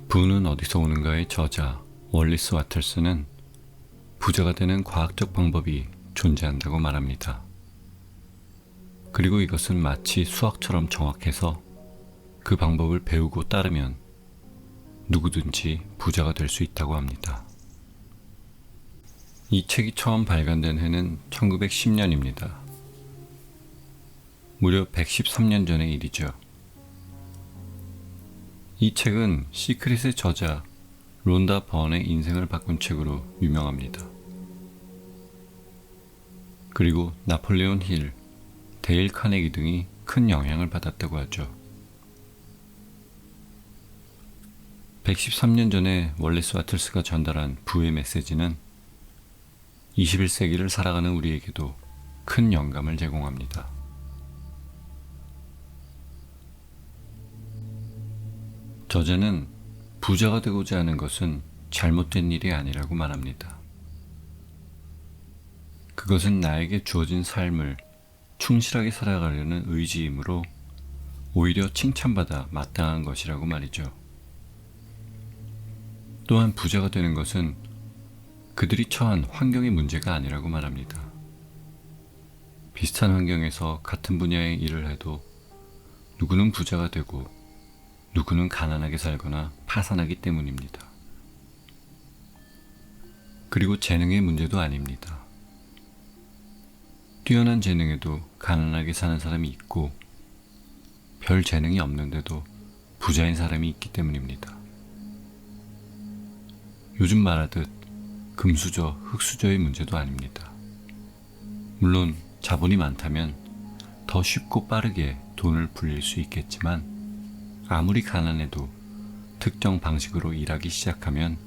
부는 어디서 오는가의 저자 월리스 와틀스는 부자가 되는 과학적 방법이 존재한다고 말합니다. 그리고 이것은 마치 수학처럼 정확해서 그 방법을 배우고 따르면 누구든지 부자가 될 수 있다고 합니다. 이 책이 처음 발간된 해는 1910년입니다. 무려 113년 전의 일이죠. 이 책은 시크릿의 저자 론다 번의 인생을 바꾼 책으로 유명합니다. 그리고 나폴레온 힐, 데일 카네기 등이 큰 영향을 받았다고 하죠. 113년 전에 월리스 와틀스가 전달한 부의 메시지는 21세기를 살아가는 우리에게도 큰 영감을 제공합니다. 저자는 부자가 되고자 하는 것은 잘못된 일이 아니라고 말합니다. 그것은 나에게 주어진 삶을 충실하게 살아가려는 의지이므로 오히려 칭찬받아 마땅한 것이라고 말이죠. 또한 부자가 되는 것은 그들이 처한 환경의 문제가 아니라고 말합니다. 비슷한 환경에서 같은 분야의 일을 해도 누구는 부자가 되고 누구는 가난하게 살거나 파산하기 때문입니다. 그리고 재능의 문제도 아닙니다. 뛰어난 재능에도 가난하게 사는 사람이 있고 별 재능이 없는데도 부자인 사람이 있기 때문입니다. 요즘 말하듯 금수저, 흙수저의 문제도 아닙니다. 물론 자본이 많다면 더 쉽고 빠르게 돈을 불릴 수 있겠지만 아무리 가난해도 특정 방식으로 일하기 시작하면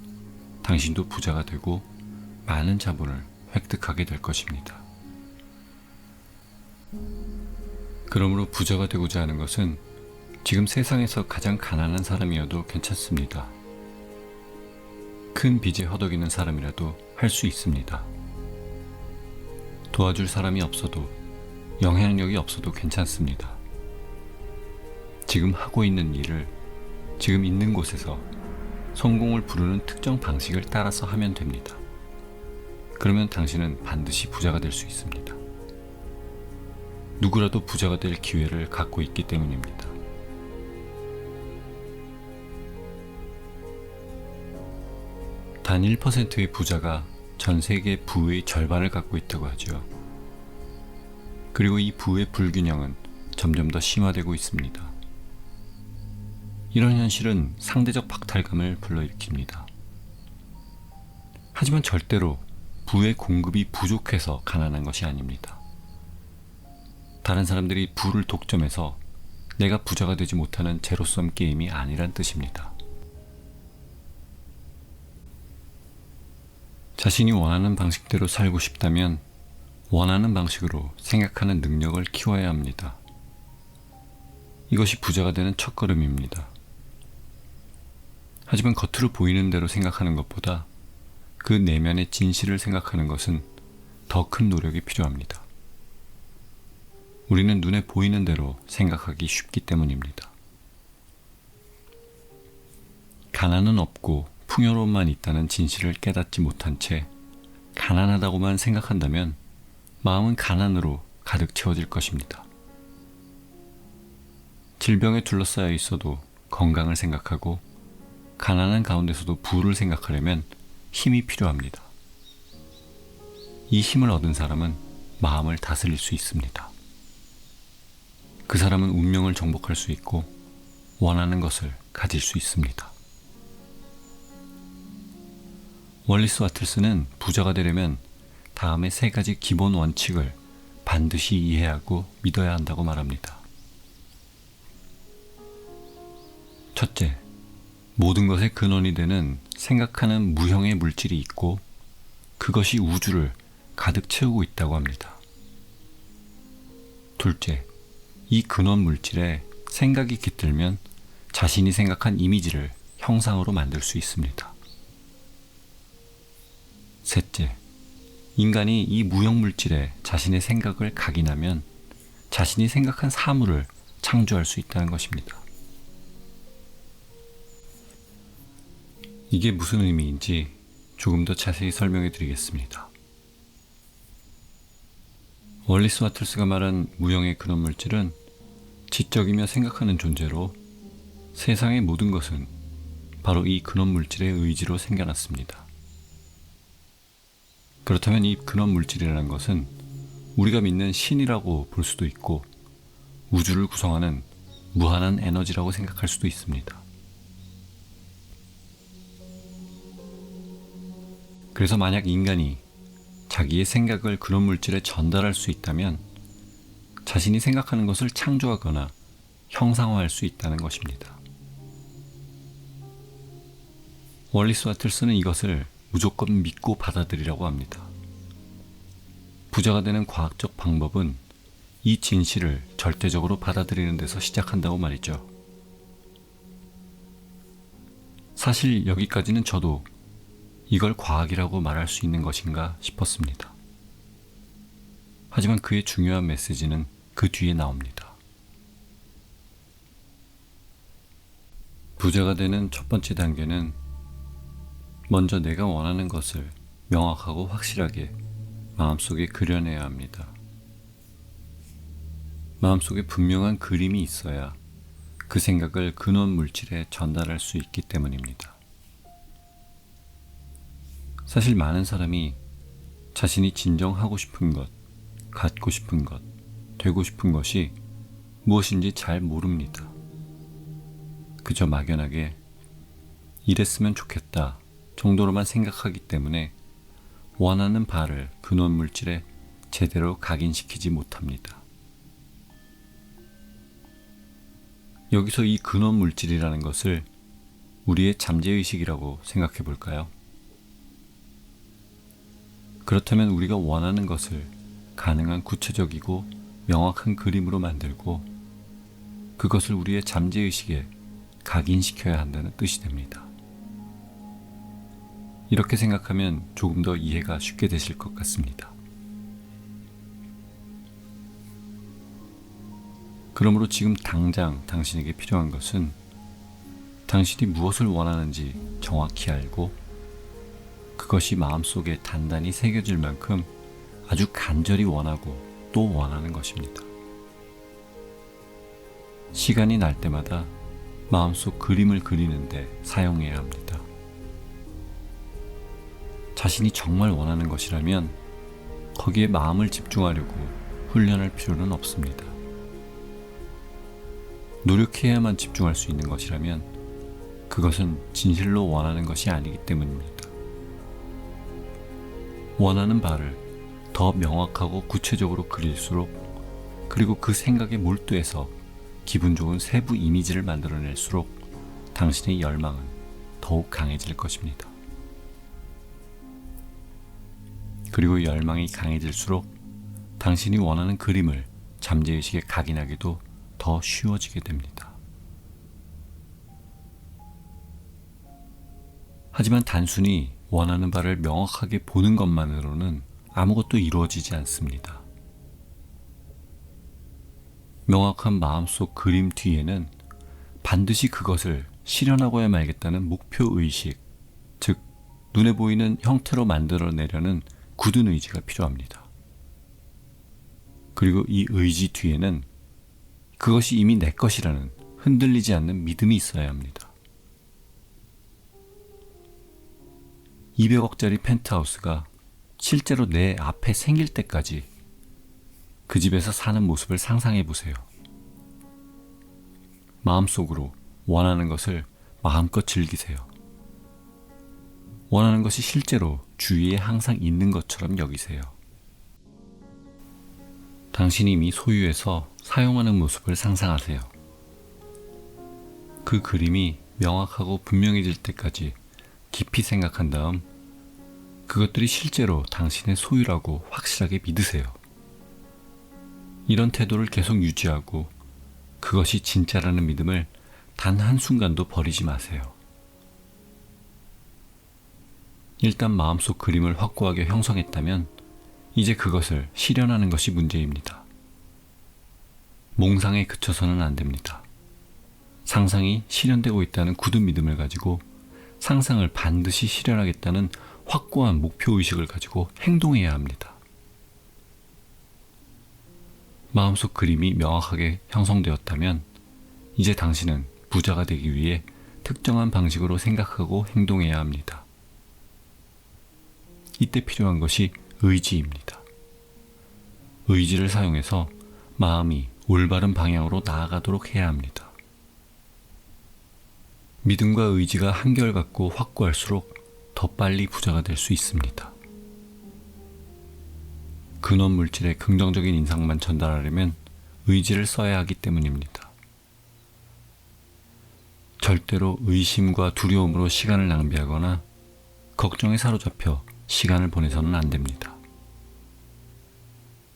당신도 부자가 되고 많은 자본을 획득하게 될 것입니다. 그러므로 부자가 되고자 하는 것은 지금 세상에서 가장 가난한 사람이어도 괜찮습니다. 큰 빚에 허덕이는 사람이라도 할 수 있습니다. 도와줄 사람이 없어도 영향력이 없어도 괜찮습니다. 지금 하고 있는 일을 지금 있는 곳에서 성공을 부르는 특정 방식을 따라서 하면 됩니다. 그러면 당신은 반드시 부자가 될 수 있습니다. 누구라도 부자가 될 기회를 갖고 있기 때문입니다. 단 1%의 부자가 전 세계 부의 절반을 갖고 있다고 하죠. 그리고 이 부의 불균형은 점점 더 심화되고 있습니다. 이런 현실은 상대적 박탈감을 불러일으킵니다. 하지만 절대로 부의 공급이 부족해서 가난한 것이 아닙니다. 다른 사람들이 부를 독점해서 내가 부자가 되지 못하는 제로섬 게임이 아니란 뜻입니다. 자신이 원하는 방식대로 살고 싶다면 원하는 방식으로 생각하는 능력을 키워야 합니다. 이것이 부자가 되는 첫걸음입니다. 하지만 겉으로 보이는 대로 생각하는 것보다 그 내면의 진실을 생각하는 것은 더 큰 노력이 필요합니다. 우리는 눈에 보이는 대로 생각하기 쉽기 때문입니다. 가난은 없고 풍요로움만 있다는 진실을 깨닫지 못한 채 가난하다고만 생각한다면 마음은 가난으로 가득 채워질 것입니다. 질병에 둘러싸여 있어도 건강을 생각하고 가난한 가운데서도 부를 생각하려면 힘이 필요합니다. 이 힘을 얻은 사람은 마음을 다스릴 수 있습니다. 그 사람은 운명을 정복할 수 있고 원하는 것을 가질 수 있습니다. 월리스 와틀스는 부자가 되려면 다음의 3가지 기본 원칙을 반드시 이해하고 믿어야 한다고 말합니다. 첫째, 모든 것의 근원이 되는 생각하는 무형의 물질이 있고 그것이 우주를 가득 채우고 있다고 합니다. 둘째, 이 근원 물질에 생각이 깃들면 자신이 생각한 이미지를 형상으로 만들 수 있습니다. 셋째, 인간이 이 무형 물질에 자신의 생각을 각인하면 자신이 생각한 사물을 창조할 수 있다는 것입니다. 이게 무슨 의미인지 조금 더 자세히 설명해 드리겠습니다. 월리스 와틀스가 말한 무형의 근원 물질은 지적이며 생각하는 존재로 세상의 모든 것은 바로 이 근원 물질의 의지로 생겨났습니다. 그렇다면 이 근원 물질이라는 것은 우리가 믿는 신이라고 볼 수도 있고 우주를 구성하는 무한한 에너지라고 생각할 수도 있습니다. 그래서 만약 인간이 자기의 생각을 근원 물질에 전달할 수 있다면 자신이 생각하는 것을 창조하거나 형상화할 수 있다는 것입니다. 월리스 와틀스는 이것을 무조건 믿고 받아들이라고 합니다. 부자가 되는 과학적 방법은 이 진실을 절대적으로 받아들이는 데서 시작한다고 말이죠. 사실 여기까지는 저도 이걸 과학이라고 말할 수 있는 것인가 싶었습니다. 하지만 그의 중요한 메시지는 그 뒤에 나옵니다. 부자가 되는 첫 번째 단계는 먼저 내가 원하는 것을 명확하고 확실하게 마음속에 그려내야 합니다. 마음속에 분명한 그림이 있어야 그 생각을 근원 물질에 전달할 수 있기 때문입니다. 사실 많은 사람이 자신이 진정 하고 싶은 것, 갖고 싶은 것, 되고 싶은 것이 무엇인지 잘 모릅니다. 그저 막연하게 이랬으면 좋겠다 정도로만 생각하기 때문에 원하는 바를 근원 물질에 제대로 각인시키지 못합니다. 여기서 이 근원 물질이라는 것을 우리의 잠재의식이라고 생각해 볼까요? 그렇다면 우리가 원하는 것을 가능한 구체적이고 명확한 그림으로 만들고 그것을 우리의 잠재의식에 각인시켜야 한다는 뜻이 됩니다. 이렇게 생각하면 조금 더 이해가 쉽게 되실 것 같습니다. 그러므로 지금 당장 당신에게 필요한 것은 당신이 무엇을 원하는지 정확히 알고 그것이 마음속에 단단히 새겨질 만큼 아주 간절히 원하고 또 원하는 것입니다. 시간이 날 때마다 마음속 그림을 그리는데 사용해야 합니다. 자신이 정말 원하는 것이라면 거기에 마음을 집중하려고 훈련할 필요는 없습니다. 노력해야만 집중할 수 있는 것이라면 그것은 진실로 원하는 것이 아니기 때문입니다. 원하는 바를 더 명확하고 구체적으로 그릴수록 그리고 그 생각에 몰두해서 기분 좋은 세부 이미지를 만들어낼수록 당신의 열망은 더욱 강해질 것입니다. 그리고 열망이 강해질수록 당신이 원하는 그림을 잠재의식에 각인하기도 더 쉬워지게 됩니다. 하지만 단순히 원하는 바를 명확하게 보는 것만으로는 아무것도 이루어지지 않습니다. 명확한 마음속 그림 뒤에는 반드시 그것을 실현하고야 말겠다는 목표의식, 즉 눈에 보이는 형태로 만들어내려는 굳은 의지가 필요합니다. 그리고 이 의지 뒤에는 그것이 이미 내 것이라는 흔들리지 않는 믿음이 있어야 합니다. 200억짜리 펜트하우스가 실제로 내 앞에 생길 때까지 그 집에서 사는 모습을 상상해 보세요. 마음속으로 원하는 것을 마음껏 즐기세요. 원하는 것이 실제로 주위에 항상 있는 것처럼 여기세요. 당신이 이미 소유해서 사용하는 모습을 상상하세요. 그 그림이 명확하고 분명해질 때까지 깊이 생각한 다음 그것들이 실제로 당신의 소유라고 확실하게 믿으세요. 이런 태도를 계속 유지하고 그것이 진짜라는 믿음을 단 한순간도 버리지 마세요. 일단 마음속 그림을 확고하게 형성했다면 이제 그것을 실현하는 것이 문제입니다. 몽상에 그쳐서는 안 됩니다. 상상이 실현되고 있다는 굳은 믿음을 가지고 상상을 반드시 실현하겠다는 확고한 목표의식을 가지고 행동해야 합니다. 마음속 그림이 명확하게 형성되었다면 이제 당신은 부자가 되기 위해 특정한 방식으로 생각하고 행동해야 합니다. 이때 필요한 것이 의지입니다. 의지를 사용해서 마음이 올바른 방향으로 나아가도록 해야 합니다. 믿음과 의지가 한결같고 확고할수록 더 빨리 부자가 될 수 있습니다. 근원 물질의 긍정적인 인상만 전달하려면 의지를 써야 하기 때문입니다. 절대로 의심과 두려움으로 시간을 낭비하거나 걱정에 사로잡혀 시간을 보내서는 안 됩니다.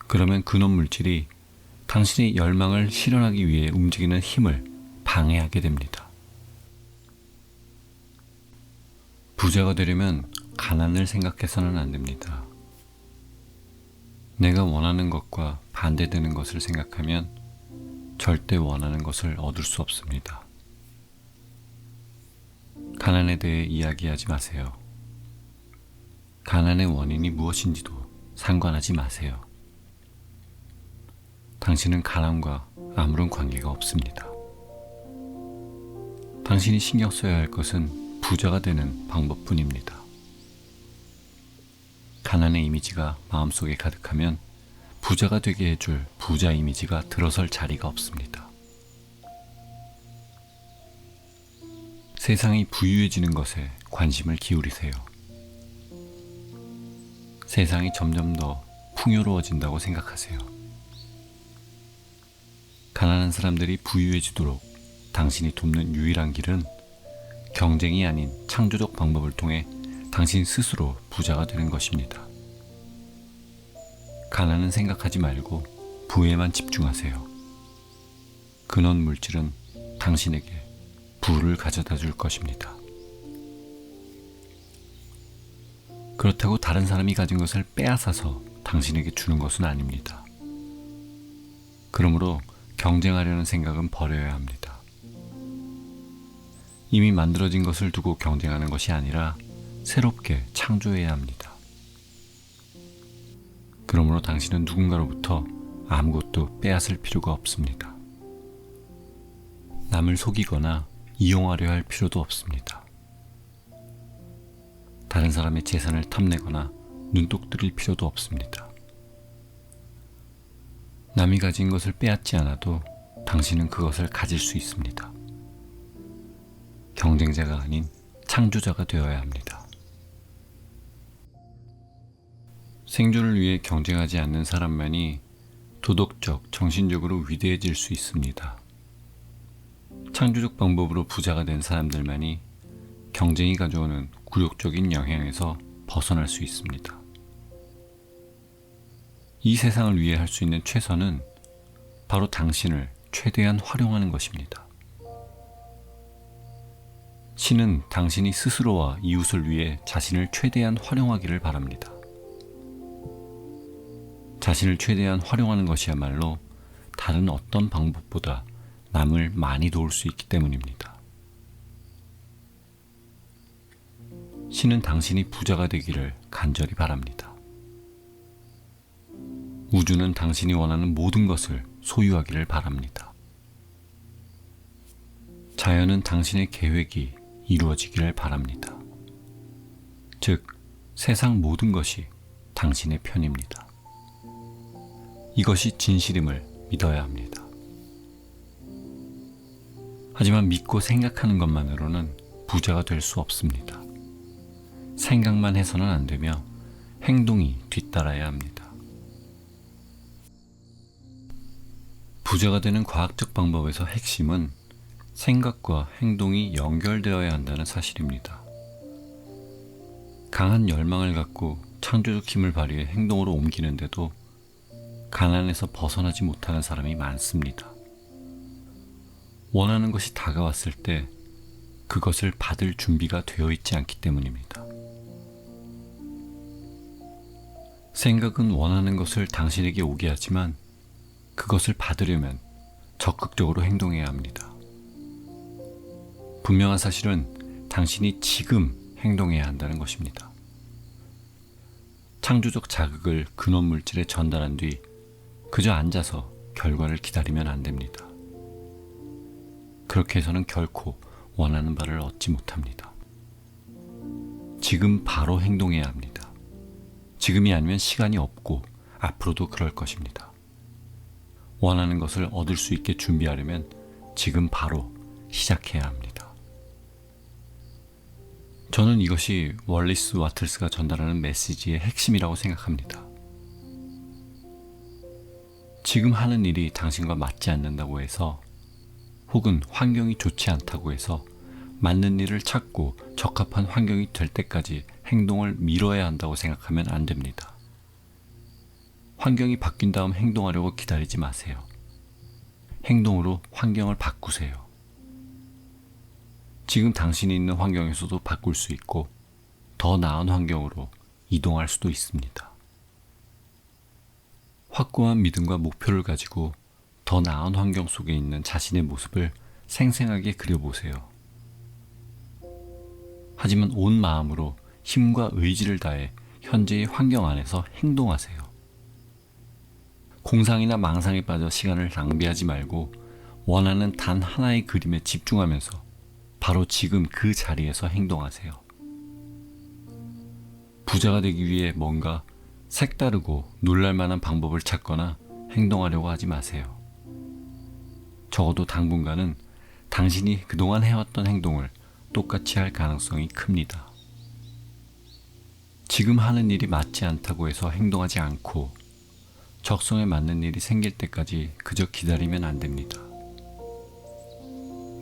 그러면 근원 물질이 당신의 열망을 실현하기 위해 움직이는 힘을 방해하게 됩니다. 부자가 되려면 가난을 생각해서는 안 됩니다. 내가 원하는 것과 반대되는 것을 생각하면 절대 원하는 것을 얻을 수 없습니다. 가난에 대해 이야기하지 마세요. 가난의 원인이 무엇인지도 상관하지 마세요. 당신은 가난과 아무런 관계가 없습니다. 당신이 신경 써야 할 것은 부자가 되는 방법뿐입니다. 가난의 이미지가 마음속에 가득하면 부자가 되게 해줄 부자 이미지가 들어설 자리가 없습니다. 세상이 부유해지는 것에 관심을 기울이세요. 세상이 점점 더 풍요로워진다고 생각하세요. 가난한 사람들이 부유해지도록 당신이 돕는 유일한 길은 경쟁이 아닌 창조적 방법을 통해 당신 스스로 부자가 되는 것입니다. 가난은 생각하지 말고 부에만 집중하세요. 근원 물질은 당신에게 부를 가져다 줄 것입니다. 그렇다고 다른 사람이 가진 것을 빼앗아서 당신에게 주는 것은 아닙니다. 그러므로 경쟁하려는 생각은 버려야 합니다. 이미 만들어진 것을 두고 경쟁하는 것이 아니라 새롭게 창조해야 합니다. 그러므로 당신은 누군가로부터 아무것도 빼앗을 필요가 없습니다. 남을 속이거나 이용하려 할 필요도 없습니다. 다른 사람의 재산을 탐내거나 눈독 들일 필요도 없습니다. 남이 가진 것을 빼앗지 않아도 당신은 그것을 가질 수 있습니다. 경쟁자가 아닌 창조자가 되어야 합니다. 생존을 위해 경쟁하지 않는 사람만이 도덕적, 정신적으로 위대해질 수 있습니다. 창조적 방법으로 부자가 된 사람들만이 경쟁이 가져오는 굴욕적인 영향에서 벗어날 수 있습니다. 이 세상을 위해 할 수 있는 최선은 바로 당신을 최대한 활용하는 것입니다. 신은 당신이 스스로와 이웃을 위해 자신을 최대한 활용하기를 바랍니다. 자신을 최대한 활용하는 것이야말로 다른 어떤 방법보다 남을 많이 도울 수 있기 때문입니다. 신은 당신이 부자가 되기를 간절히 바랍니다. 우주는 당신이 원하는 모든 것을 소유하기를 바랍니다. 자연은 당신의 계획이 이루어지기를 바랍니다. 즉, 세상 모든 것이 당신의 편입니다. 이것이 진실임을 믿어야 합니다. 하지만 믿고 생각하는 것만으로는 부자가 될 수 없습니다. 생각만 해서는 안 되며 행동이 뒤따라야 합니다. 부자가 되는 과학적 방법에서 핵심은 생각과 행동이 연결되어야 한다는 사실입니다. 강한 열망을 갖고 창조적 힘을 발휘해 행동으로 옮기는데도 가난에서 벗어나지 못하는 사람이 많습니다. 원하는 것이 다가왔을 때 그것을 받을 준비가 되어 있지 않기 때문입니다. 생각은 원하는 것을 당신에게 오게 하지만 그것을 받으려면 적극적으로 행동해야 합니다. 분명한 사실은 당신이 지금 행동해야 한다는 것입니다. 창조적 자극을 근원 물질에 전달한 뒤 그저 앉아서 결과를 기다리면 안 됩니다. 그렇게 해서는 결코 원하는 바를 얻지 못합니다. 지금 바로 행동해야 합니다. 지금이 아니면 시간이 없고 앞으로도 그럴 것입니다. 원하는 것을 얻을 수 있게 준비하려면 지금 바로 시작해야 합니다. 저는 이것이 월리스 와틀스가 전달하는 메시지의 핵심이라고 생각합니다. 지금 하는 일이 당신과 맞지 않는다고 해서 혹은 환경이 좋지 않다고 해서 맞는 일을 찾고 적합한 환경이 될 때까지 행동을 미뤄야 한다고 생각하면 안 됩니다. 환경이 바뀐 다음 행동하려고 기다리지 마세요. 행동으로 환경을 바꾸세요. 지금 당신이 있는 환경에서도 바꿀 수 있고 더 나은 환경으로 이동할 수도 있습니다. 확고한 믿음과 목표를 가지고 더 나은 환경 속에 있는 자신의 모습을 생생하게 그려보세요. 하지만 온 마음으로 힘과 의지를 다해 현재의 환경 안에서 행동하세요. 공상이나 망상에 빠져 시간을 낭비하지 말고 원하는 단 하나의 그림에 집중하면서 바로 지금 그 자리에서 행동하세요. 부자가 되기 위해 뭔가 색다르고 놀랄만한 방법을 찾거나 행동하려고 하지 마세요. 적어도 당분간은 당신이 그동안 해왔던 행동을 똑같이 할 가능성이 큽니다. 지금 하는 일이 맞지 않다고 해서 행동하지 않고 적성에 맞는 일이 생길 때까지 그저 기다리면 안 됩니다.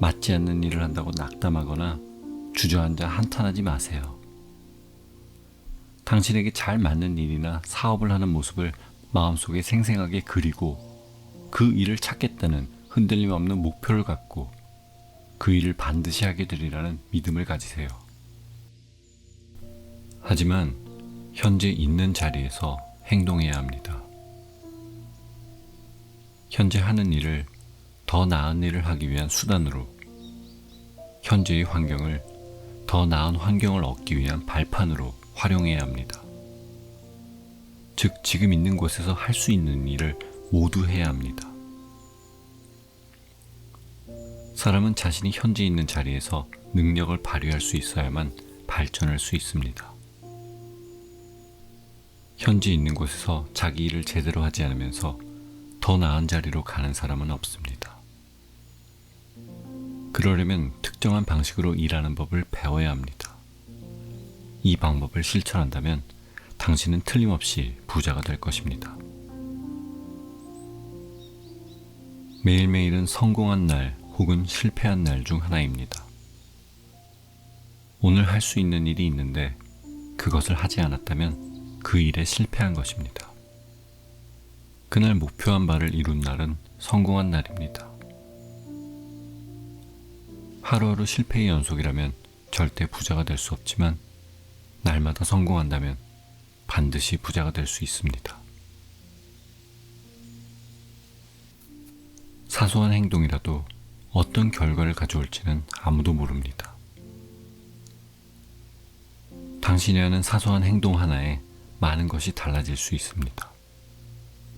맞지 않는 일을 한다고 낙담하거나 주저앉아 한탄하지 마세요. 당신에게 잘 맞는 일이나 사업을 하는 모습을 마음속에 생생하게 그리고 그 일을 찾겠다는 흔들림 없는 목표를 갖고 그 일을 반드시 하게 되리라는 믿음을 가지세요. 하지만 현재 있는 자리에서 행동해야 합니다. 현재 하는 일을 더 나은 일을 하기 위한 수단으로, 현재의 환경을 더 나은 환경을 얻기 위한 발판으로 활용해야 합니다. 즉, 지금 있는 곳에서 할 수 있는 일을 모두 해야 합니다. 사람은 자신이 현재 있는 자리에서 능력을 발휘할 수 있어야만 발전할 수 있습니다. 현재 있는 곳에서 자기 일을 제대로 하지 않으면서 더 나은 자리로 가는 사람은 없습니다. 그러려면 특정한 방식으로 일하는 법을 배워야 합니다. 이 방법을 실천한다면 당신은 틀림없이 부자가 될 것입니다. 매일매일은 성공한 날 혹은 실패한 날 중 하나입니다. 오늘 할 수 있는 일이 있는데 그것을 하지 않았다면 그 일에 실패한 것입니다. 그날 목표한 바를 이룬 날은 성공한 날입니다. 하루하루 실패의 연속이라면 절대 부자가 될 수 없지만 날마다 성공한다면 반드시 부자가 될 수 있습니다. 사소한 행동이라도 어떤 결과를 가져올지는 아무도 모릅니다. 당신이 하는 사소한 행동 하나에 많은 것이 달라질 수 있습니다.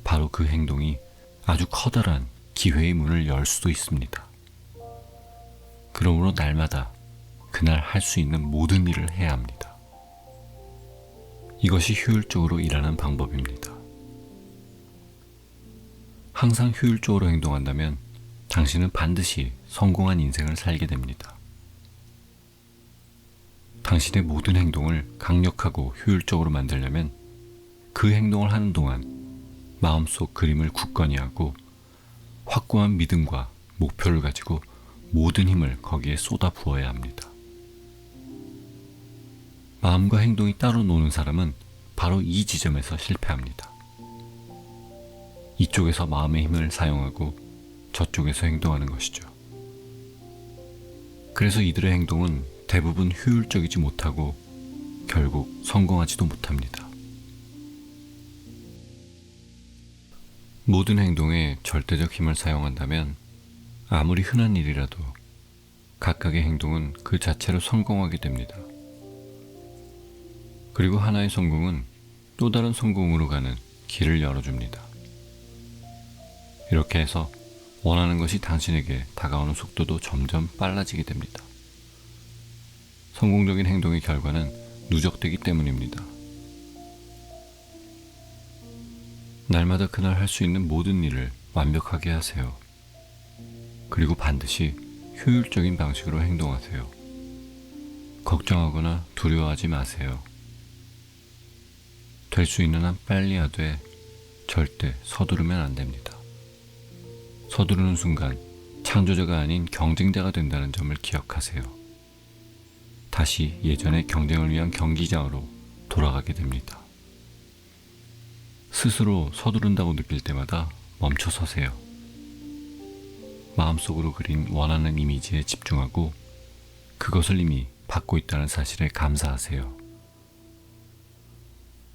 바로 그 행동이 아주 커다란 기회의 문을 열 수도 있습니다. 그러므로 날마다 그날 할 수 있는 모든 일을 해야 합니다. 이것이 효율적으로 일하는 방법입니다. 항상 효율적으로 행동한다면 당신은 반드시 성공한 인생을 살게 됩니다. 당신의 모든 행동을 강력하고 효율적으로 만들려면 그 행동을 하는 동안 마음속 그림을 굳건히 하고 확고한 믿음과 목표를 가지고 모든 힘을 거기에 쏟아 부어야 합니다. 마음과 행동이 따로 노는 사람은 바로 이 지점에서 실패합니다. 이쪽에서 마음의 힘을 사용하고 저쪽에서 행동하는 것이죠. 그래서 이들의 행동은 대부분 효율적이지 못하고 결국 성공하지도 못합니다. 모든 행동에 절대적 힘을 사용한다면 아무리 흔한 일이라도 각각의 행동은 그 자체로 성공하게 됩니다. 그리고 하나의 성공은 또 다른 성공으로 가는 길을 열어줍니다. 이렇게 해서 원하는 것이 당신에게 다가오는 속도도 점점 빨라지게 됩니다. 성공적인 행동의 결과는 누적되기 때문입니다. 날마다 그날 할 수 있는 모든 일을 완벽하게 하세요. 그리고 반드시 효율적인 방식으로 행동하세요. 걱정하거나 두려워하지 마세요. 될 수 있는 한 빨리 하되 절대 서두르면 안 됩니다. 서두르는 순간 창조자가 아닌 경쟁자가 된다는 점을 기억하세요. 다시 예전의 경쟁을 위한 경기장으로 돌아가게 됩니다. 스스로 서두른다고 느낄 때마다 멈춰 서세요. 마음속으로 그린 원하는 이미지에 집중하고 그것을 이미 받고 있다는 사실에 감사하세요.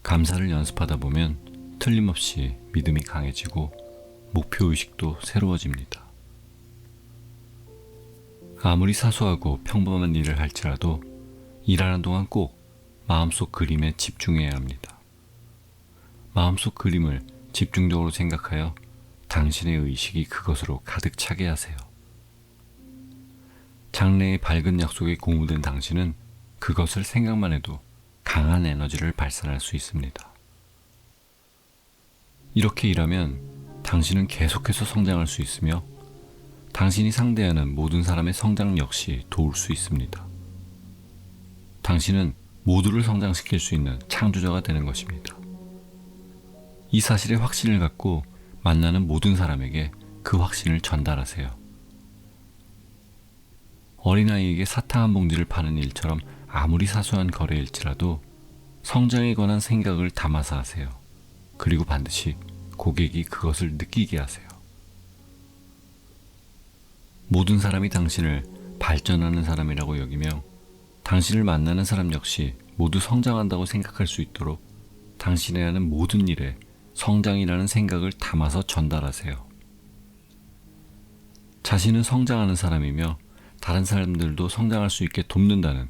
감사를 연습하다 보면 틀림없이 믿음이 강해지고 목표의식도 새로워집니다. 아무리 사소하고 평범한 일을 할지라도 일하는 동안 꼭 마음속 그림에 집중해야 합니다. 마음속 그림을 집중적으로 생각하여 당신의 의식이 그것으로 가득 차게 하세요. 장래의 밝은 약속에 고무된 당신은 그것을 생각만 해도 강한 에너지를 발산할 수 있습니다. 이렇게 일하면 당신은 계속해서 성장할 수 있으며 당신이 상대하는 모든 사람의 성장 역시 도울 수 있습니다. 당신은 모두를 성장시킬 수 있는 창조자가 되는 것입니다. 이 사실의 확신을 갖고 만나는 모든 사람에게 그 확신을 전달하세요. 어린아이에게 사탕 한 봉지를 파는 일처럼 아무리 사소한 거래일지라도 성장에 관한 생각을 담아서 하세요. 그리고 반드시 고객이 그것을 느끼게 하세요. 모든 사람이 당신을 발전하는 사람이라고 여기며 당신을 만나는 사람 역시 모두 성장한다고 생각할 수 있도록 당신이 하는 모든 일에 성장이라는 생각을 담아서 전달하세요. 자신은 성장하는 사람이며 다른 사람들도 성장할 수 있게 돕는다는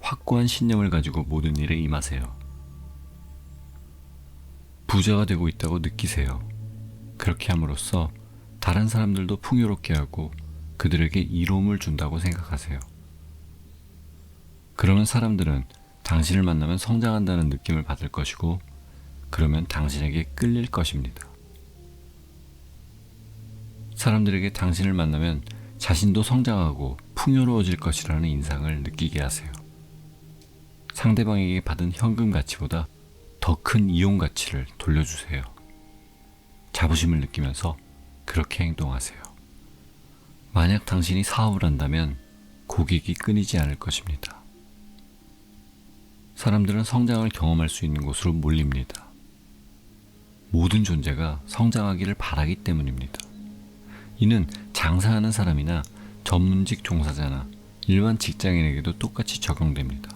확고한 신념을 가지고 모든 일에 임하세요. 부자가 되고 있다고 느끼세요. 그렇게 함으로써 다른 사람들도 풍요롭게 하고 그들에게 이로움을 준다고 생각하세요. 그러면 사람들은 당신을 만나면 성장한다는 느낌을 받을 것이고 그러면 당신에게 끌릴 것입니다. 사람들에게 당신을 만나면 자신도 성장하고 풍요로워질 것이라는 인상을 느끼게 하세요. 상대방에게 받은 현금 가치보다 더 큰 이용 가치를 돌려주세요. 자부심을 느끼면서 그렇게 행동하세요. 만약 당신이 사업을 한다면 고객이 끊이지 않을 것입니다. 사람들은 성장을 경험할 수 있는 곳으로 몰립니다. 모든 존재가 성장하기를 바라기 때문입니다. 이는 장사하는 사람이나 전문직 종사자나 일반 직장인에게도 똑같이 적용됩니다.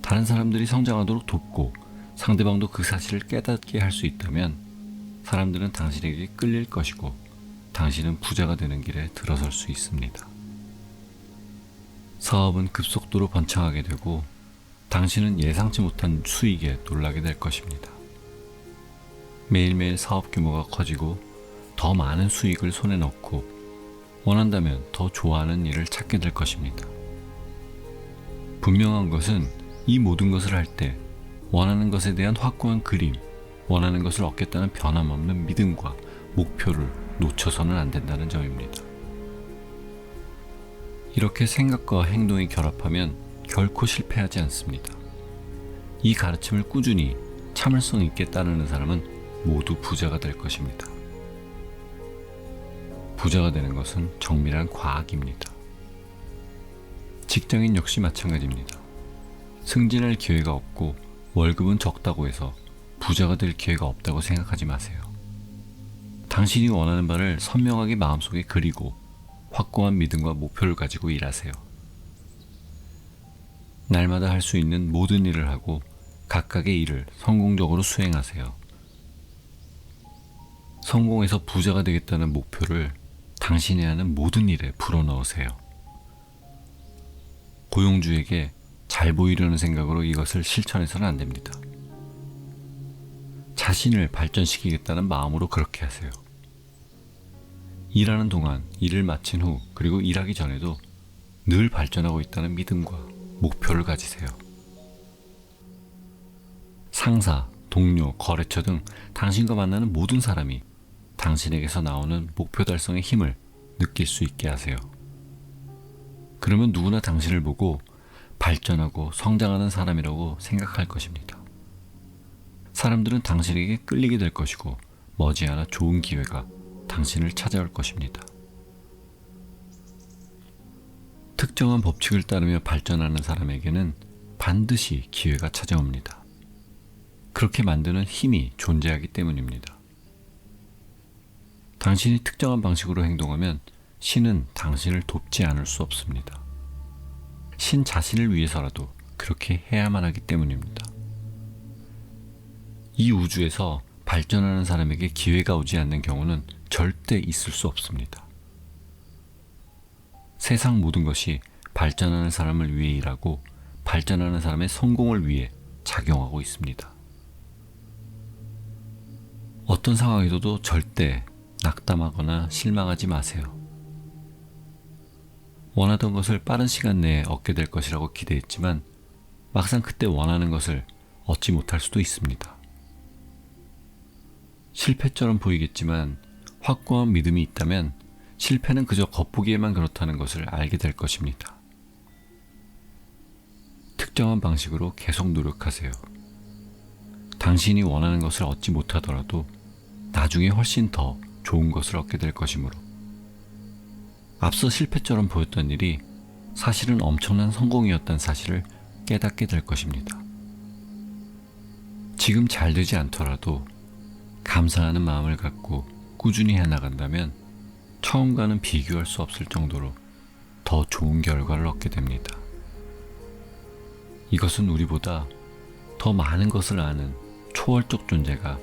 다른 사람들이 성장하도록 돕고 상대방도 그 사실을 깨닫게 할 수 있다면 사람들은 당신에게 끌릴 것이고 당신은 부자가 되는 길에 들어설 수 있습니다. 사업은 급속도로 번창하게 되고 당신은 예상치 못한 수익에 놀라게 될 것입니다. 매일매일 사업 규모가 커지고 더 많은 수익을 손에 넣고 원한다면 더 좋아하는 일을 찾게 될 것입니다. 분명한 것은 이 모든 것을 할 때 원하는 것에 대한 확고한 그림, 원하는 것을 얻겠다는 변함없는 믿음과 목표를 놓쳐서는 안 된다는 점입니다. 이렇게 생각과 행동이 결합하면 결코 실패하지 않습니다. 이 가르침을 꾸준히 참을성 있게 따르는 사람은 모두 부자가 될 것입니다. 부자가 되는 것은 정밀한 과학입니다. 직장인 역시 마찬가지입니다. 승진할 기회가 없고 월급은 적다고 해서 부자가 될 기회가 없다고 생각하지 마세요. 당신이 원하는 바를 선명하게 마음속에 그리고 확고한 믿음과 목표를 가지고 일하세요. 날마다 할 수 있는 모든 일을 하고 각각의 일을 성공적으로 수행하세요. 성공해서 부자가 되겠다는 목표를 당신이 하는 모든 일에 불어넣으세요. 고용주에게 잘 보이려는 생각으로 이것을 실천해서는 안 됩니다. 자신을 발전시키겠다는 마음으로 그렇게 하세요. 일하는 동안, 일을 마친 후, 그리고 일하기 전에도 늘 발전하고 있다는 믿음과 목표를 가지세요. 상사, 동료, 거래처 등 당신과 만나는 모든 사람이 당신에게서 나오는 목표 달성의 힘을 느낄 수 있게 하세요. 그러면 누구나 당신을 보고 발전하고 성장하는 사람이라고 생각할 것입니다. 사람들은 당신에게 끌리게 될 것이고 머지않아 좋은 기회가 당신을 찾아올 것입니다. 특정한 법칙을 따르며 발전하는 사람에게는 반드시 기회가 찾아옵니다. 그렇게 만드는 힘이 존재하기 때문입니다. 당신이 특정한 방식으로 행동하면 신은 당신을 돕지 않을 수 없습니다. 신 자신을 위해서라도 그렇게 해야만 하기 때문입니다. 이 우주에서 발전하는 사람에게 기회가 오지 않는 경우는 절대 있을 수 없습니다. 세상 모든 것이 발전하는 사람을 위해 일하고 발전하는 사람의 성공을 위해 작용하고 있습니다. 어떤 상황에서도 절대 낙담하거나 실망하지 마세요. 원하던 것을 빠른 시간 내에 얻게 될 것이라고 기대했지만 막상 그때 원하는 것을 얻지 못할 수도 있습니다. 실패처럼 보이겠지만 확고한 믿음이 있다면 실패는 그저 겉보기에만 그렇다는 것을 알게 될 것입니다. 특정한 방식으로 계속 노력하세요. 당신이 원하는 것을 얻지 못하더라도 나중에 훨씬 더 좋은 것을 얻게 될 것이므로 앞서 실패처럼 보였던 일이 사실은 엄청난 성공이었다는 사실을 깨닫게 될 것입니다. 지금 잘 되지 않더라도 감사하는 마음을 갖고 꾸준히 해나간다면 처음과는 비교할 수 없을 정도로 더 좋은 결과를 얻게 됩니다. 이것은 우리보다 더 많은 것을 아는 초월적 존재가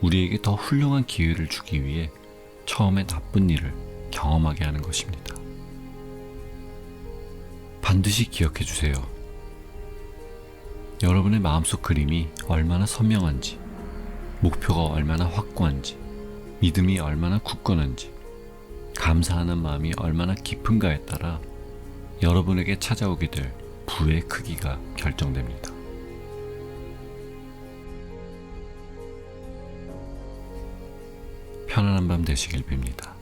우리에게 더 훌륭한 기회를 주기 위해 처음에 나쁜 일을 경험하게 하는 것입니다. 반드시 기억해 주세요. 여러분의 마음속 그림이 얼마나 선명한지, 목표가 얼마나 확고한지, 믿음이 얼마나 굳건한지, 감사하는 마음이 얼마나 깊은가에 따라 여러분에게 찾아오게 될 부의 크기가 결정됩니다. 편안한 밤 되시길 빕니다.